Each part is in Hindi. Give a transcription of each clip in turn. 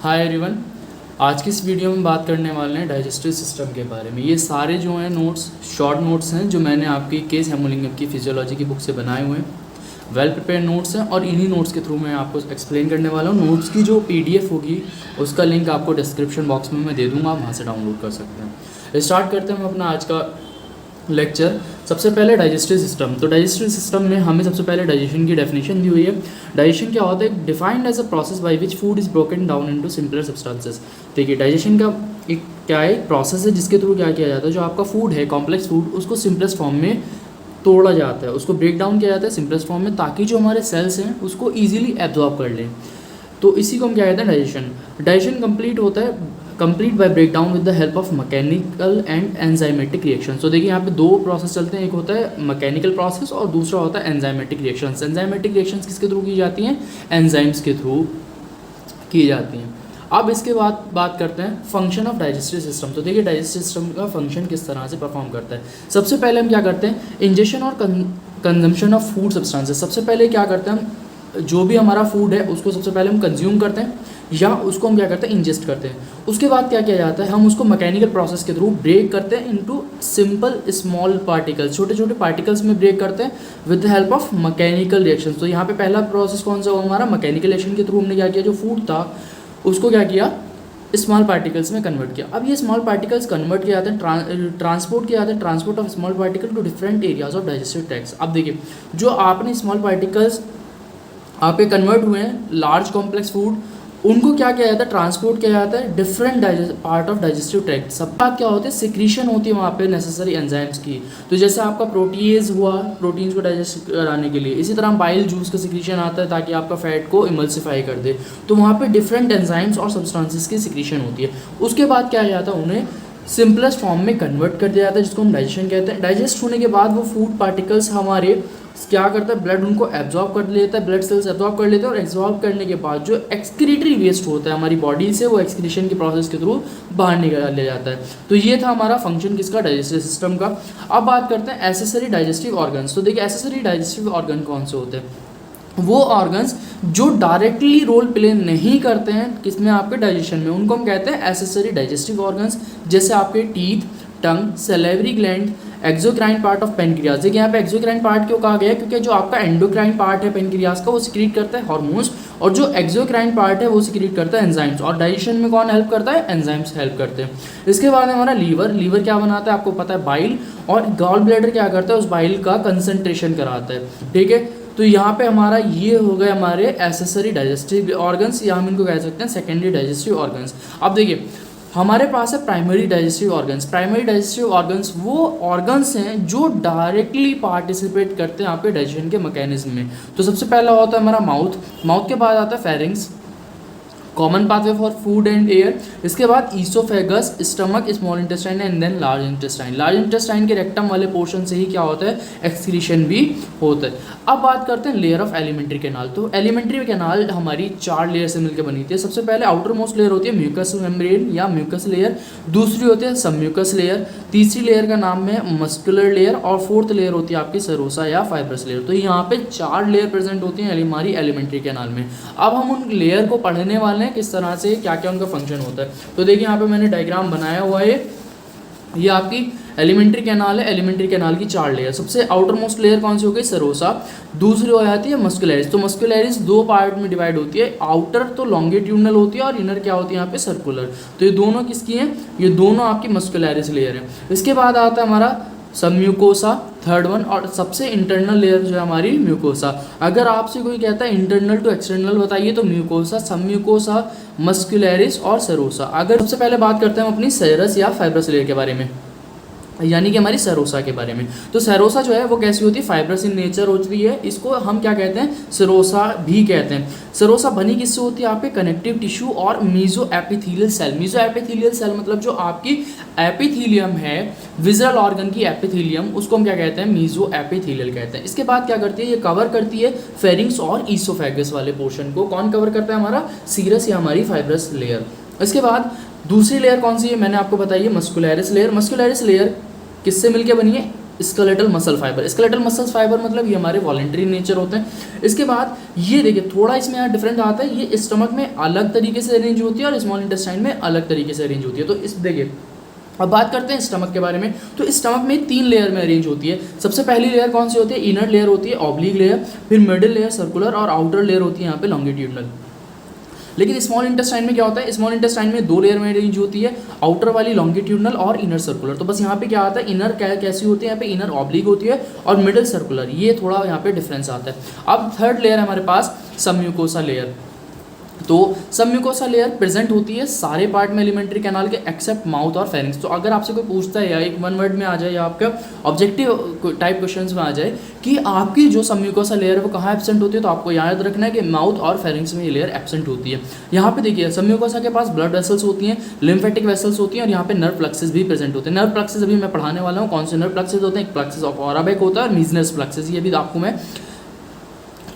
Hi everyone. आज की इस वीडियो में बात करने वाले हैं डाइजेस्टिव सिस्टम के बारे में। ये सारे जो हैं नोट्स शॉर्ट नोट्स हैं जो मैंने आपकी केस हेमोलिंगम की फिजियोलॉजी की बुक से बनाए हुए हैं। वेल प्रिपेयर नोट्स हैं और इन्हीं नोट्स के थ्रू मैं आपको एक्सप्लेन करने वाला हूँ। नोट्स की जो PDF होगी उसका लिंक आपको डिस्क्रिप्शन बॉक्स में मैं दे दूँगा, आप वहाँ से डाउनलोड कर सकते हैं। स्टार्ट करते हैं हम अपना आज का लेक्चर। सबसे पहले डाइजेस्टिव सिस्टम। तो डाइजेस्टिव सिस्टम में हमें सबसे पहले डाइजेशन की डेफिनेशन दी हुई है। डाइजेशन क्या होता है? Defined as a process by which food is broken down into simpler substances. देखिए, डाइजेशन का एक क्या है, प्रोसेस है जिसके थ्रू क्या किया जाता है, जो आपका फूड है, कॉम्प्लेक्स फूड, उसको सिंपलेस्ट फॉर्म में तोड़ा जाता है, उसको ब्रेक डाउन किया जाता है सिंपलेस्ट फॉर्म में, ताकि जो हमारे सेल्स हैं उसको ईजिली एब्जॉर्ब कर लें। तो इसी को हम क्या कहते हैं, डाइजेशन। डाइजेशन कंप्लीट होता है by break down with the help of mechanical and enzymatic reaction. तो देखिए, यहाँ पे दो प्रोसेस चलते हैं, एक होता है मैकेनिकल प्रोसेस और दूसरा होता है एंजाइमेटिक रिएक्शंस। एंजाइमेटिक रिएक्शंस किसके थ्रू की जाती हैं? एंजाइम्स के थ्रू की जाती हैं। अब इसके बाद बात करते हैं फंक्शन ऑफ डाइजेस्टिव सिस्टम। तो देखिए, डाइजेस्टिव सिस्टम का फंक्शन किस तरह से परफॉर्म करता है। सबसे पहले हम क्या करते हैं, इंजेक्शन और कंजम्पशन ऑफ फूड सब्सटेंसेस। सबसे पहले क्या करते हैं हम, जो भी हमारा फूड है उसको सबसे पहले हम कंज्यूम करते हैं या उसको हम क्या करते हैं, इंजेस्ट करते हैं। उसके बाद क्या किया जाता है, हम उसको मैकेनिकल प्रोसेस के थ्रू ब्रेक करते हैं इनटू सिंपल स्मॉल पार्टिकल्स, छोटे छोटे पार्टिकल्स में ब्रेक करते हैं with the help of mechanical reaction. तो यहाँ पे पहला प्रोसेस कौन सा हुआ हमारा, मैकेनिकल रिएक्शन के थ्रू हमने क्या किया, जो फूड था उसको क्या किया, स्मॉल पार्टिकल्स में कन्वर्ट किया। अब ये स्मॉल पार्टिकल्स कन्वर्ट किया जाते हैं, ट्रांसपोर्ट किया जाता है, transport of small particle to different areas of digestive tracts. अब देखिए, जो आपने स्मॉल पार्टिकल्स आपके कन्वर्ट हुए हैं लार्ज कॉम्प्लेक्स फूड, उनको क्या किया जाता है, ट्रांसपोर्ट किया जाता है different part of digestive tract. सब बात क्या होती है, सिक्रीशन होती है वहाँ पे नेसेसरी एंजाइम्स की। तो जैसे आपका प्रोटीएज हुआ प्रोटीन्स को डाइजेस्ट कराने के लिए, इसी तरह बाइल जूस का सिक्रीशन आता है ताकि आपका फैट को इमल्सिफाई कर दे। तो वहाँ पे डिफरेंट एंजाइम्स और सब्सटेंसेस की सिक्रीशन होती है। उसके बाद क्या जाता है, उन्हें सिंपलेस्ट फॉर्म में कन्वर्ट कर दिया जाता है, जिसको हम डाइजेशन कहते हैं। डाइजेस्ट होने के बाद वो फूड पार्टिकल्स हमारे क्या करता है, ब्लड उनको एब्जॉर्ब कर लेता है, ब्लड सेल्स एब्जॉर्ब कर लेते हैं और एब्जॉर्ब करने के बाद जो एक्सक्रीटरी वेस्ट होता है हमारी बॉडी से, वो एक्सक्रीशन के प्रोसेस के थ्रू बाहर निकाल ले जाता है। तो ये था हमारा फंक्शन किसका, डाइजेस्टिव सिस्टम का। अब बात करते हैं एसेसरी डाइजेस्टिव ऑर्गन्स। तो देखिए, एसेसरी डाइजेस्टिव ऑर्गन कौन से होते हैं, वो ऑर्गन्स जो डायरेक्टली रोल प्ले नहीं करते हैं किसमें, आपके डाइजेशन में, उनको हम कहते हैं एसेसरी डाइजेस्टिव ऑर्गन्स। जैसे आपके teeth, tongue, salivary gland, exocrine part of pancreas. देखिए, यहाँ पे एक्सोक्राइन पार्ट क्यों कहा गया है, क्योंकि जो आपका एंडोक्राइन पार्ट है पेनक्रियाज का, वो सिक्रीट करता है हार्मोन्स, और जो एक्सोक्राइन पार्ट है वो सिक्रीट करता है एंजाइम्स। और डाइजेशन में कौन हेल्प करता है, एंजाइम्स हेल्प करते हैं। इसके बाद हमारा लीवर। लीवर क्या बनाता है, आपको पता है, बाइल। और गॉल ब्लैडर क्या करता है, उस बाइल का कंसंट्रेशन कराता है। ठीक है, तो यहाँ पे हमारा ये हो गए हमारे एसेसरी डाइजेस्टिव ऑर्गन्स, या हम इनको कह सकते हैं सेकेंडरी डाइजेस्टिव ऑर्गन्स। अब देखिए, हमारे पास है primary digestive organs. Primary digestive organs वो ऑर्गन्स हैं जो डायरेक्टली पार्टिसिपेट करते हैं आपके डाइजेशन के मैकेनिज्म में। तो सबसे पहला होता है हमारा माउथ। माउथ के बाद आता है pharynx, common pathway for food and air. इसके बाद oesophagus, stomach, small intestine and then large intestine. Large intestine के रेक्टम वाले पोर्शन से ही क्या होता है, एक्सक्रीशन भी होता है। अब बात करते हैं लेयर ऑफ एलिमेंट्री कैनाल। तो एलिमेंट्री कैनाल हमारी 4 लेयर से मिलकर बनी है। सबसे पहले आउटर मोस्ट लेयर होती है म्यूकस मेम्ब्रेन या म्यूकस लेयर, दूसरी होती है सबम्यूकस लेयर, तीसरी लेयर का नाम है मस्कुलर लेयर, और फोर्थ लेयर होती है आपकी सेरोसा या फाइब्रस लेयर। तो यहाँ पे 4 लेयर प्रेजेंट होती हैं हमारी एलिमेंट्री कैनाल में। अब हम उन लेयर को पढ़ने वाले हैं किस तरह से, क्या क्या उनका फंक्शन होता है। तो देखिए, यहाँ पे मैंने डायग्राम बनाया हुआ है, ये आपकी एलिमेंट्री कैनाल है। एलिमेंट्री कैनाल की 4 लेयर। सबसे आउटर मोस्ट लेयर कौन सी हो गई, सेरोसा। दूसरी हो जाती है मस्कुलरिस। तो मस्कुलरिस 2 पार्ट में डिवाइड होती है, आउटर तो लॉन्गिट्यूडनल होती है और इनर क्या होती है यहाँ पे, सर्कुलर। तो ये दोनों किसकी हैं, ये दोनों आपकी मस्कुलरिस लेयर है। इसके बाद आता है हमारा सब म्यूकोसा, थर्ड वन, और सबसे इंटरनल लेयर जो है हमारी म्यूकोसा। अगर आपसे कोई कहता है इंटरनल टू एक्सटर्नल बताइए, तो म्यूकोसा, सब म्यूकोसा, मस्कुलरिस और सेरोसा। अगर सबसे पहले बात करते हैं हम अपनी सेरस या फाइब्रस लेयर के बारे में, यानी कि हमारी सेरोसा के बारे में। तो सेरोसा जो है वो कैसी होती है, फाइब्रस इन नेचर होती है। इसको हम क्या कहते हैं, सेरोसा भी कहते हैं। सेरोसा बनी किससे होती है, आपके कनेक्टिव टिश्यू और meso epithelial cell. Meso epithelial cell मतलब जो आपकी एपिथेलियम है, विजुअल ऑर्गन की एपिथेलियम, उसको हम क्या कहते हैं, मीजो एपिथेलियल कहते हैं। इसके बाद क्या करती है, ये कवर करती है फेरिंग्स और ईसोफेगस वाले पोर्शन को। कौन कवर करता है, हमारा सीरस या हमारी फाइब्रस लेयर। इसके बाद दूसरी लेयर कौन सी है, मैंने आपको बताई है मस्कुलरिस लेयर। मस्कुलरिस लेयर किससे मिलकर बनी है, skeletal muscle fibre. Skeletal muscle fibre मतलब ये हमारे वॉलेंटरी नेचर होते हैं। इसके बाद ये देखिए थोड़ा इसमें यहाँ डिफरेंट आता है, ये स्टमक में अलग तरीके से अरेंज होती है और स्मॉल इंटेस्टाइन में अलग तरीके से अरेंज होती है। तो इस देखिए अब बात करते हैं स्टमक के बारे में। तो स्टमक में 3 लेयर में अरेंज होती है। सबसे पहली लेयर कौन सी होती है? इनर लेयर होती है, ऑब्लिक लेयर, फिर मिडिल लेयर सर्कुलर और आउटर लेयर होती है यहाँ पे लॉन्गिट्यूडनल। लेकिन स्मॉल इंटेस्टाइन में क्या होता है? स्मॉल इंटेस्टाइन में 2 लेयर में अरेंज होती है, आउटर वाली लॉन्गिट्यूडनल और इनर सर्कुलर। तो बस यहाँ पे क्या आता है, इनर कैसी होती है, यहाँ पे इनर ऑब्लिक होती है और मिडिल सर्कुलर, ये थोड़ा यहाँ पे डिफरेंस आता है। अब थर्ड लेयर हमारे पास सबम्यूकोसा लेयर। तो सबम्यूकोसा लेयर प्रेजेंट होती है सारे पार्ट में एलिमेंट्री कैनाल के एक्सेप्ट माउथ और फेरिंग्स। तो अगर आपसे कोई पूछता है या एक 1 वर्ड में आ जाए या आपका ऑब्जेक्टिव टाइप क्वेश्चंस में आ जाए कि आपकी जो सबम्यूकोसा लेयर है वो कहाँ एब्सेंट होती है, तो आपको याद रखना है कि माउथ और फेरिंग्स में ये लेयर एब्सेंट होती है। यहाँ पे देखिए सबम्यूकोसा के पास ब्लड वेसल्स होती हैं, लिम्फेटिक वेसल्स होती हैं और यहाँ पे नर्व प्लक्सेस भी प्रेजेंट होते हैं। नर्व प्लक्सेस अभी मैं पढ़ाने वाला हूँ कौन से नर्व प्लक्सेस होते हैं। एक प्लक्सेस ऑफ ओराबेक होता है और मीजनस प्लक्सेस, ये भी आपको मैं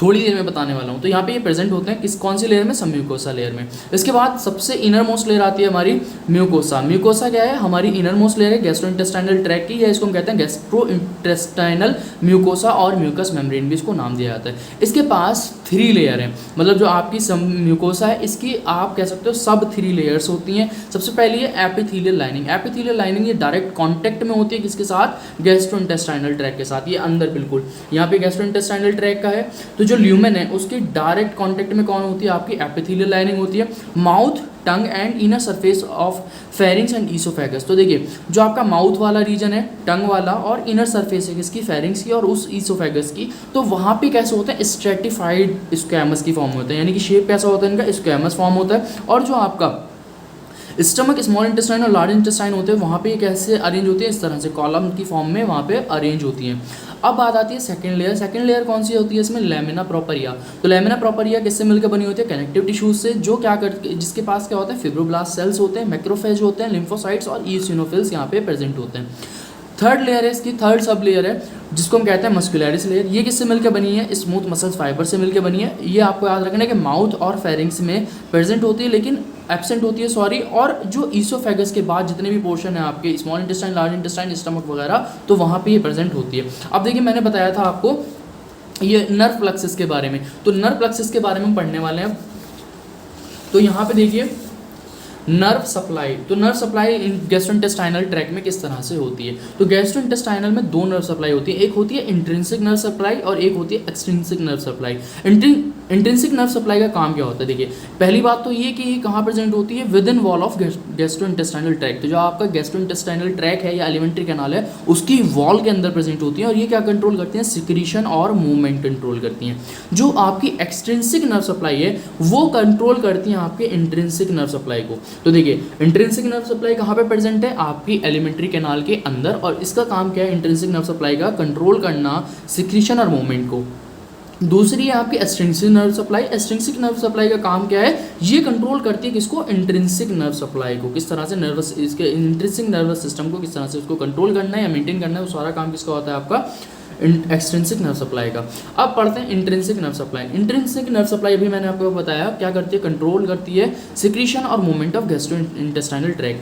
थोड़ी देर में बताने वाला हूँ। तो यहाँ पे ये प्रेजेंट होते हैं कौन सी लेयर में? सबम्यूकोसा लेयर में। इसके बाद सबसे इनर मोस्ट लेयर आती है हमारी म्यूकोसा। म्यूकोसा क्या है? हमारी इनर मोस्ट लेयर है गैस्ट्रोइंटेस्टाइनल ट्रैक की, या इसको हम कहते हैं गैस्ट्रोइंटेस्टाइनल म्यूकोसा और म्यूकस मेम्ब्रेन भी इसको नाम दिया जाता है। इसके पास 3 लेयर है, मतलब जो आपकी म्यूकोसा है इसकी आप कह सकते हो सब 3 लेयर्स होती हैं। सबसे पहली है एपिथेलियल लाइनिंग। एपिथेलियल लाइनिंग ये डायरेक्ट कॉन्टेक्ट में होती है किसके साथ? गैस्ट्रोइंटेस्टाइनल ट्रैक के साथ, ये अंदर बिल्कुल यहाँ पे गैस्ट्रोइंटेस्टाइनल ट्रैक का है। तो जो ल्यूमेन है उसके डायरेक्ट कांटेक्ट में कौन होती है? आपकी एपिथेलियल लाइनिंग होती है। Mouth, tongue and inner surface of pharynx and oesophagus. तो देखिए जो आपका माउथ वाला रीजन है, टंग वाला, और इनर सरफेस है किसकी? फेरिंग्स की और उस ईसोफेगस की। तो वहाँ पे कैसे होता है? स्ट्रेटिफाइड स्क्वैमस की फॉर्म होता है, यानी कि शेप कैसा होता है इनका? स्क्वैमस फॉर्म होता है। और जो आपका स्टमक, स्मॉल इंटेस्टाइन और लार्ज इंटेस्टाइन होते हैं वहाँ पे कैसे अरेंज होती है? इस तरह से कॉलम की फॉर्म में वहाँ पे अरेंज होती हैं। अब बात आती है सेकंड लेयर। सेकंड लेयर कौन सी होती है? इसमें लैमिना प्रोपरिया। तो लैमिना प्रोपरिया किससे मिलकर बनी होती है? कनेक्टिव टिश्यूज से, जो क्या करते जिसके पास क्या होता है? फिब्रोब्लास्ट सेल्स होते हैं, मैक्रोफेज होते हैं, लिम्फोसाइट्स और ईओसिनोफिल्स यहाँ पे प्रेजेंट होते हैं। थर्ड लेयर है इसकी, थर्ड सब लेयर है जिसको हम कहते हैं मस्कुलरिस लेयर। ये किससे मिलकर बनी है? स्मूथ मसल फाइबर से मिलकर बनी है। ये आपको याद रखना है कि माउथ और फेरिंग्स में प्रेजेंट होती है, लेकिन एब्सेंट होती है, सॉरी। और जो ईसोफेगस के बाद जितने भी पोर्शन है आपके small intestine, large intestine, stomach वगैरह, तो वहाँ पे ये प्रेजेंट होती है। अब देखिए मैंने बताया था आपको ये नर्व प्लक्सेस के बारे में, तो नर्व प्लक्सेस के बारे में हम पढ़ने वाले हैं। तो यहाँ पे देखिए नर्व सप्लाई। तो नर्व सप्लाई गैस्ट्रोइंटेस्टाइनल ट्रैक में किस तरह से होती है? तो गैस्ट्रोइंटेस्टाइनल में 2 नर्व सप्लाई होती है, एक होती है इंट्रिंसिक नर्व सप्लाई और एक होती है extrinsic nerve supply. Intrinsic nerve supply का काम क्या होता है? देखिए पहली बात तो ये कि ये कहाँ प्रेजेंट होती है? With in wall of gastrointestinal tract. तो जो आपका गैस्ट्रोइंटेस्टाइनल ट्रैक है या एलिमेंट्री कैनाल है उसकी वॉल के अंदर प्रेजेंट होती है, और ये क्या कंट्रोल करती हैं? सिक्रीशन और मूवमेंट कंट्रोल करती हैं। जो आपकी एक्सट्रिंसिक नर्व सप्लाई है वो कंट्रोल करती हैं आपके इंट्रिंसिक नर्व सप्लाई को। तो देखिए इंट्रिंसिक नर्व सप्लाई कहाँ पे प्रेजेंट है? आपकी एलिमेंट्री कैनाल के अंदर, और इसका काम क्या है? इंट्रिंसिक नर्व सप्लाई का कंट्रोल करना सिक्रीशन और मूवमेंट को। दूसरी है आपकी extrinsic nerve supply. Extrinsic nerve supply का काम क्या है? ये कंट्रोल करती है किसको? इंट्रिंसिक नर्व सप्लाई को। किस तरह से नर्वस इसके इंट्रिंसिक नर्वस सिस्टम को किस तरह से उसको कंट्रोल करना है या मेंटेन करना है, वो सारा काम किसका होता है? आपका एक्सट्रिंसिक नर्व सप्लाई का। अब पढ़ते हैं intrinsic nerve supply. Intrinsic nerve supply अभी मैंने आपको बताया क्या करती है? कंट्रोल करती है सिक्रीशन और मूवमेंट ऑफ गैस्ट्रोइंटेस्टाइनल ट्रैक।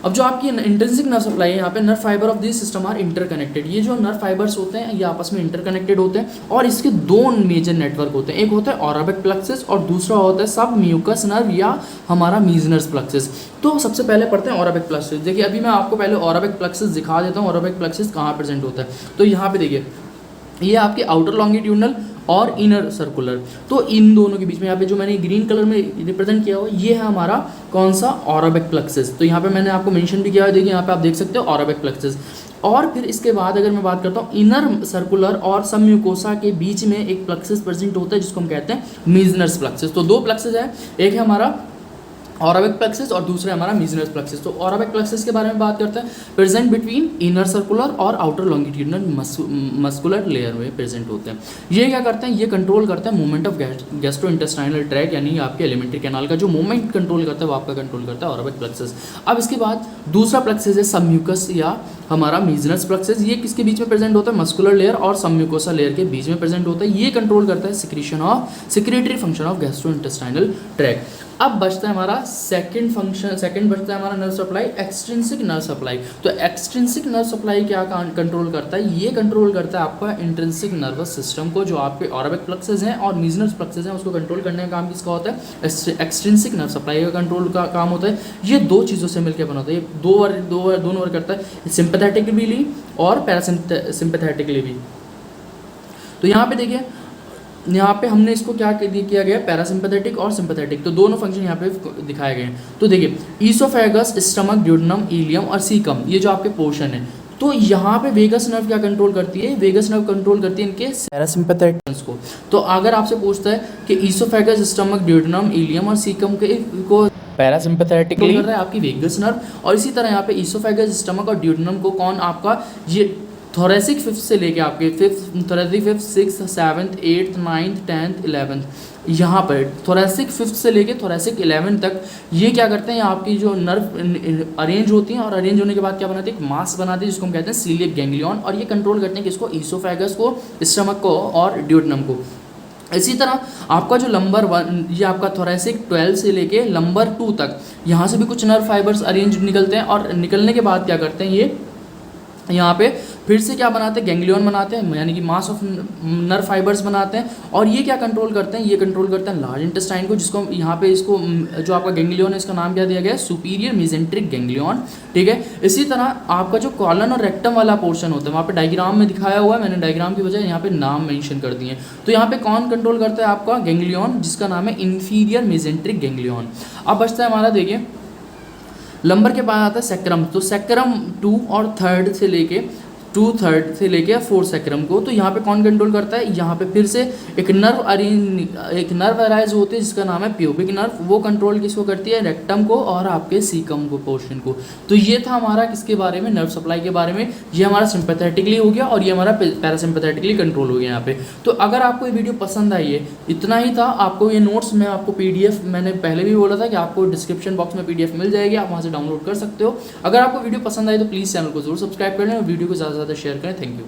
अब जो आपकी इंट्रिंसिक नर्व सप्लाई है, यहाँ पे nerve fibre of this system are interconnected. ये जो नर्व फाइबर्स होते हैं ये आपस में इंटरकनेक्टेड होते हैं, और इसके 2 मेजर नेटवर्क होते हैं। एक होता है ओराबिक प्लक्सेस और दूसरा होता है सब म्यूकस नर्व या हमारा मीजनस प्लक्सेस। तो सबसे पहले पढ़ते हैं ओराबिक प्लक्सेस। देखिए अभी मैं आपको पहले ओराबिक प्लक्सेस दिखा देता हूँ, ओराबिक प्लक्सेस कहाँ प्रेजेंट होता है। तो यहाँ पे देखिए ये आपके आउटर लॉन्गिट्यूडनल और इनर सर्कुलर। तो इन दोनों के बीच में यहाँ पे जो मैंने ग्रीन कलर में रिप्रेजेंट किया हुआ ये है हमारा कौन सा? ओराबिक प्लक्सेस। तो यहाँ पे मैंने आपको मेंशन भी किया है, देखिए यहाँ पे आप देख सकते हो ओराबिक प्लक्सेस। और फिर इसके बाद अगर मैं बात करता हूँ इनर सर्कुलर और सब म्यूकोसा के बीच में एक प्लक्सेस प्रेजेंट होता है जिसको हम कहते हैं मीजनस प्लक्सेस। तो 2 प्लक्सेस है, एक है हमारा ओराबिक प्लक्सेस और दूसरा हमारा मीजनस प्लक्सेस। तो ओराबिक प्लक्सेस के बारे में बात करते हैं, प्रेजेंट बिटवीन इनर सर्कुलर और आउटर लॉन्गिट्यूडनल मस्कुलर लेयर में प्रेजेंट होते हैं। ये क्या करते हैं? ये कंट्रोल करते हैं मूवमेंट ऑफ गैस्ट्रोइंटेस्टाइनल ट्रैक, यानी आपके एलिमेंट्री कैनाल का जो मूवमेंट कंट्रोल करता है वो आपका कंट्रोल करता है ओराबिक प्लक्सेस। अब इसके बाद दूसरा प्लक्सेस है सबम्यूकस या हमारा मीजनस प्लक्सस, ये किसके बीच में प्रेजेंट होता है, मस्कुलर लेयर और सबम्यूकोसा लेयर के बीच में प्रेजेंट होता है। ये कंट्रोल करता है secretion of secretory function of gastrointestinal tract. अब बचता है हमारा सेकंड बचता है हमारा nerve supply, extrinsic nerve supply. तो एक्सट्रिंसिक नर्व सप्लाई क्या कंट्रोल करता है, ये कंट्रोल करता है आपका इंट्रिंसिक नर्वस सिस्टम को, जो आपके ऑरबिक प्लक्सस हैं और मीजनस प्लक्सस हैं, उसको कंट्रोल करने का काम किसका होता है, एक्सट्रिंसिक नर्व सप्लाई का कंट्रोल का काम होता है। ये दो चीज़ों से मिलकर बना होता है, ये दोनों वर्क करता है, सिंपैथेटिकली और पैरासिम्पैथेटिकली भी। तो यहाँ पे देखिए, यहाँ पे हमने इसको क्या किया गया, पैरासिम्पैथेटिक और सिंपैथेटिक, तो दोनों फंक्शन यहाँ पे दिखाए गए हैं। तो देखिए ईसोफेगस, स्टमक, ड्यूडेनम, इलियम और सीकम, ये जो आपके पोर्शन है, तो यहाँ पे वेगस नर्व क्या कंट्रोल करती है, वेगस नर्व कंट्रोल करती है इनके पैरासिम्पैथेटिक को। तो अगर आपसे पूछता है कि ईसोफेगस, स्टमक, ड्यूडेनम, इलियम और सीकम को पैरासिम्पैथेटिकली कर रहा है आपकी वेगस नर्व, और इसी तरह यहाँ पे ईसोफेगस, स्टमक और ड्यूडेनम को कौन आपका ये थोरेसिक फिफ्थ से लेके आपके thoracic fifth, six, seventh, eighth, ninth, tenth, 11th, यहाँ पर थोरेसिक फिफ्थ से लेके थोरेसिक 11th तक ये क्या करते हैं, आपकी जो नर्व अरेंज होती हैं, और अरेंज होने के बाद क्या बनाती है, एक मास बनाती है जिसको हम कहते हैं सीलियक गैंग्लियन, और ये कंट्रोल करते हैं किसको, ईसोफेगस को, स्टमक को और ड्यूडेनम को। इसी तरह आपका जो नंबर 1, ये आपका थोरेसिक 12 से लेके नंबर 2 तक, यहाँ से भी कुछ नर्व फाइबर्स अरेंज निकलते हैं, और निकलने के बाद क्या करते हैं, ये यहाँ पे फिर से क्या बनाते हैं, गैंग्लियन बनाते हैं, यानी कि मास ऑफ नर्व फाइबर्स बनाते हैं, और ये क्या कंट्रोल करते हैं, ये कंट्रोल करते हैं लार्ज इंटेस्टाइन को, जिसको यहाँ पे इसको जो आपका गैंग्लियन है इसका नाम क्या दिया गया है, सुपीरियर मेसेंट्रिक गैंग्लियन, ठीक है। इसी तरह आपका जो कॉलन और रेक्टम वाला पोर्शन होता है, वहाँ पे डायग्राम में दिखाया हुआ है, मैंने डायग्राम की बजाय यहाँ पे नाम मेंशन कर दिए। तो यहाँ पे कौन कंट्रोल करता है आपका गैंग्लियन, जिसका नाम है इंफीरियर मेसेंट्रिक गैंग्लियन। अब बचता है हमारा, देखिए लंबर के बाद आता है सेक्रम। तो सेक्रम 2 और 3rd से लेके 2/3 से लेके 4 सेक्रम को, तो यहाँ पे कौन कंट्रोल करता है, यहाँ पे फिर से एक नर्व अराइज होते हैं जिसका नाम है प्यूबिक नर्व, वो कंट्रोल किसको करती है, रेक्टम को और आपके सीकम को पोर्शन को। तो ये था हमारा किसके बारे में, नर्व सप्लाई के बारे में। ये हमारा सिंपैथेटिकली हो गया और ये हमारा पैरासिम्पैथेटिकली कंट्रोल हो गया यहाँ पे। तो अगर आपको ये वीडियो पसंद आई है, इतना ही था। आपको ये नोट्स में आपको PDF, मैंने पहले भी बोला था कि आपको डिस्क्रिप्शन बॉक्स में PDF मिल जाएगी, आप वहाँ से डाउनलोड कर सकते हो। अगर आपको वीडियो पसंद आई तो प्लीज़ चैनल को जरूर सब्सक्राइब कर लें और वीडियो को ज़्यादा से ज़्यादा शेयर करें। Thank you.